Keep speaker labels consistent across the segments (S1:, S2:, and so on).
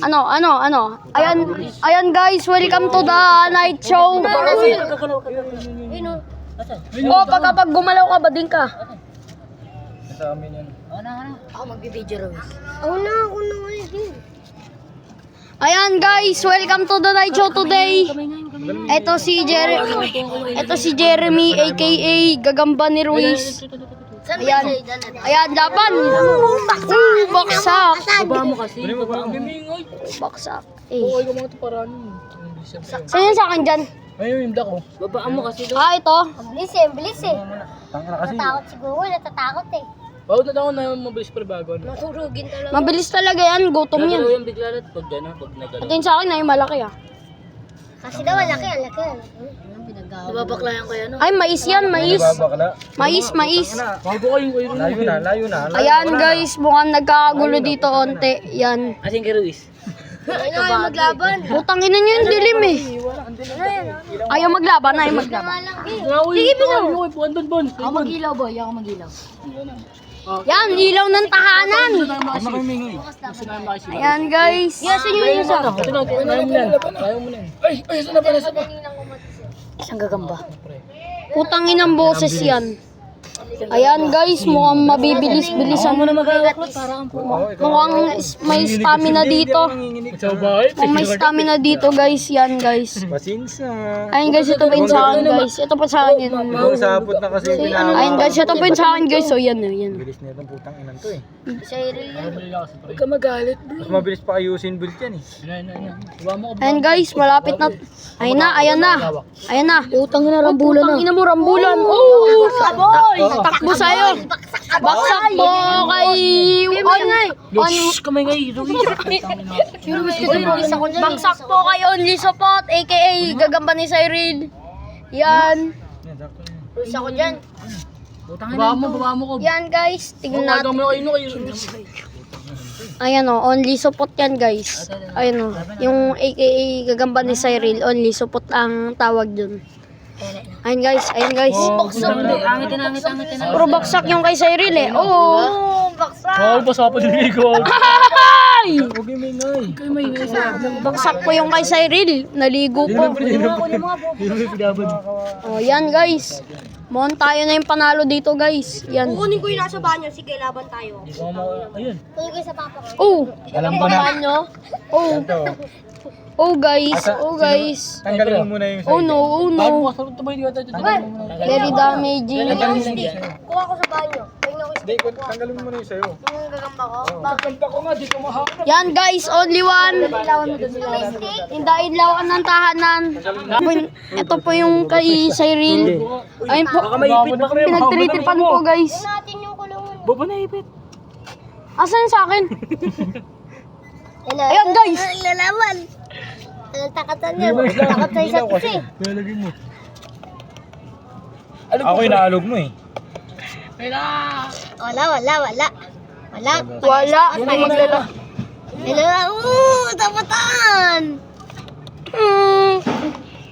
S1: Ano? Ayan guys, welcome to the night show. Oh, pag gumalaw ka, bading ka.
S2: Sa amin yan.
S3: Ako magbibideo raw.
S1: Ako na. Ayan guys, welcome to the night show today. Ito si Jeremy aka Gagamba ni Ruiz. Ayan, laban. Baksak.
S3: Baba mo kasi.
S1: Baksak.
S2: Oo, yung mga tuparan.
S1: Saan yan sa akin dyan?
S2: Ayun yung dako.
S3: Babaan mo kasi.
S1: Ito.
S4: Bilis eh.
S2: Tangina kasi.
S4: Natatakot siguro, natatakot eh.
S2: Bawat na ako na mabilis pa bago.
S4: Masurugin talaga.
S1: Mabilis talaga yan, gutom yan.
S3: Yung bigla lahat pag gano'n, pag nagalaw.
S1: Ito yung sa akin ay malaki ah.
S4: Kasi daw, ang laki.
S3: Nababaklayan ko yan.
S1: Ay, mais yan, mais.
S2: Babakla.
S1: Mais.
S2: Bago kayong kayo. Layo na.
S1: Ayan guys, mukhang nagkakagulo dito onte. Yan.
S3: Asin kay Ruiz.
S4: Ayaw maglaban.
S1: Putangin na nyo yung dilim eh. Ayaw maglaban.
S2: Sige, bino. Bon.
S3: Ako magilaw boy, ako magilaw.
S1: Yan, ilaw ng tahanan.
S2: Ano kayo mingoy?
S1: Ayan guys.
S4: Yes, yun yung isa.
S2: Ayaw mo na. Ay, saan na pa?
S3: Isang gagamba.
S1: Putangin ng boses yan. Ayan guys, mukhang mabibilis-bilisan. Mukhang may stamina dito. Mukhang may stamina dito guys, yan guys.
S2: Pasinsa.
S1: Ayun guys, ito pa yung sa akin guys. Ito pa sa akin yun.
S2: Sapot na kasi
S1: Ayun guys, ito pa yung sa akin guys. So yan.
S2: Bilis na itong putang inan to eh.
S3: Huwag ka magalit bro.
S2: Mas mabilis pa kayo Usain Bolt yan eh.
S1: Ayun guys, malapit na. Ayan na.
S3: Utang na rambulan na.
S1: Putang ina mo, rambulan. Oh! Takbo sa'yo. Baksak po kay...
S3: Kamay ngay, Ruiz.
S1: Baksak po kay Only Support, aka Gagamba ni Cyril. Yan.
S4: Rules ako dyan.
S2: Baba mo ko.
S1: Yan guys, tingnan natin.
S2: Mo kayo
S1: Ayan o, Only Support yan guys. Ayan o, yung aka Gagamba ni Cyril, Only Support ang tawag dun. Ayun guys.
S3: Angit.
S1: Puro baksak yung kay Cyril eh. Oo.
S2: Ay, basa pa din ko.
S1: Ay!
S2: Huwag yung mingoy.
S1: Baksak po yung kay Cyril. Naligo po. Oh, yan guys. Mohon tayo na yung panalo dito guys. Yan.
S4: Kunin ko yung nasa banyo, sige, laban tayo.
S2: Ayun.
S4: Kunin ko yung sa papa ko.
S1: Oh.
S2: Alam ko na.
S1: Nyo? Oh. Oh guys.
S2: Tanggalin mo muna yung
S1: Oh no. Very damaging.
S4: Kuha ko sa banyo. Tingnan ko
S2: Hindi, tanggalin mo muna yung sayo.
S4: yung gagamba ko.
S2: Tanggalin ko nga, di ko mahapon.
S1: Yan guys, only one. Indailawan ng tahanan. Ito po yung kay Cyril. Ayun po. Pinagtritipan po guys.
S4: Natin yung kulungan.
S2: Baba na ipit.
S1: Asan sa akin? Ayan guys.
S4: Lalaman. Ang takatan niya. Takot sa isa't isa eh.
S2: Lalagay mo. Ako inaalog mo eh.
S4: Wala.
S1: Hindi maglala.
S4: Tapatan.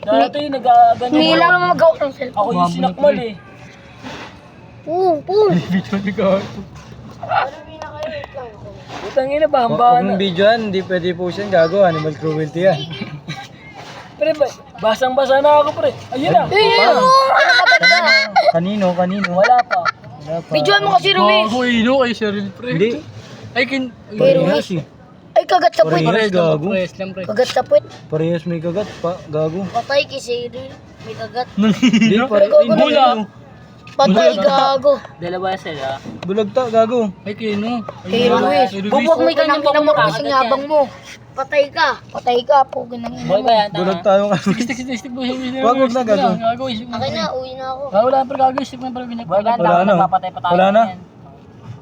S2: Dati nag-ganyan.
S1: Hindi lang naman magawa ng cellphone.
S2: Ako yung sinakmal eh. Video ni Gago. Utang ina ba? Huwag mong videoan, hindi pwede po siya gago. Animal cruelty yan. Pre, basang-basa na ako pre. Ayun na. Kanino? Wala pa.
S1: Videoan mo kasi Ruiz.
S2: Gago, ino kay Cheryl pre. Hindi. Ay,
S1: Ruiz. Ay kagat sa puwit.
S2: Parehas gago.
S1: Kagat sa puwit.
S2: Parehas may kagat pa. Gago.
S4: Patay kasi may kagat.
S2: Hindi, parehas.
S1: Patay gago.
S3: Dalawa sila.
S2: Bulag ta, gago. Ay, kino.
S1: Kay Ruiz.
S3: Bubog may kanyang
S1: Pinamot kasi ng yabang mo. Patay ka po. Ganang
S3: Boy ba yan?
S2: Bulag tayo nga. Stick mo. Wag na, gago.
S4: Okay na, uwi na ako.
S2: Wala pa gago, stick mo para
S3: Boy ba yan?
S2: Wala na.
S3: Napapatay pa tayo.
S2: Wala na.
S3: yan.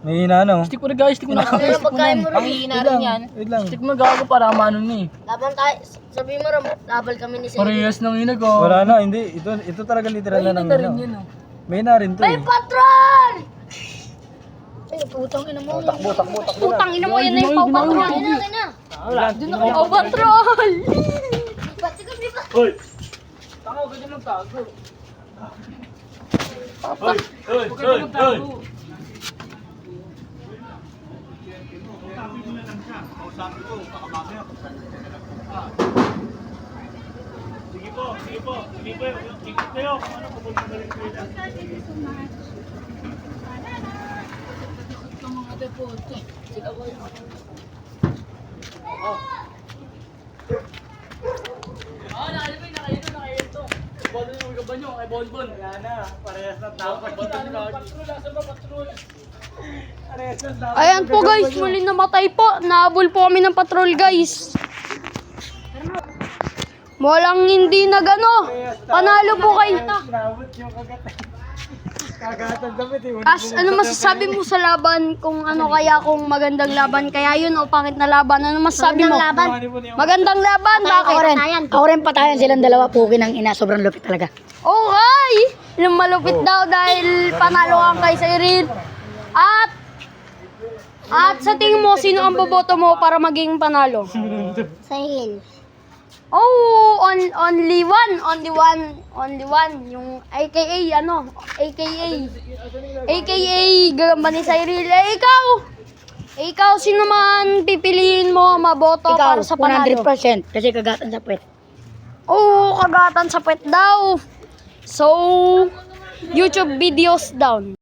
S2: May hina na. Stick mo na guys, stick mo na.
S4: Ano pagkain mo rin?
S3: Pangihina rin yan.
S2: Wait lang. Stick mo gago para maano ni.
S4: Laban tayo. Sabi mo rin, labal kami ni Sir.
S2: Parehas nang ina ko. Wala na, hindi. Ito talaga literal na nang ina. May na rin to eh.
S4: Patron!
S1: Ay, putang ina mo.
S2: Takbo.
S1: Putang ina mo, yan na yung pau-patrol.
S4: Okay na.
S1: Doon ako pau-patrol.
S2: Hoy! Tanga, ganyan magtago. Hoy!
S1: Ayan po guys, muli namatay po. Nahabol po kami ng patrol guys. Walang hindi nagano. Panalo po kayo.
S2: Nabot yung kagatan damit eh.
S1: As, ano masasabi mo sa laban? Kung ano kaya, kung magandang laban kaya yun o pangit na laban? Ano masasabi mo? Magandang laban, bakit?
S5: Ako rin patayan silang dalawa, pukin ng ina, sobrang lupit talaga.
S1: Okay! Yung malupit daw dahil panalo ang kay Cyril. At sa tingin mo, sino ang boboto mo para maging panalo?
S4: Sahil.
S1: Oh, only one. Yung AKA, ano? AKA, gagamba ni Cyril. Ikaw, sino man pipiliin mo maboto
S5: Ikaw,
S1: para sa panalo?
S5: 100%, kasi kagatan sa puwet.
S1: Oo, kagatan sa puwet daw. So, YouTube videos down.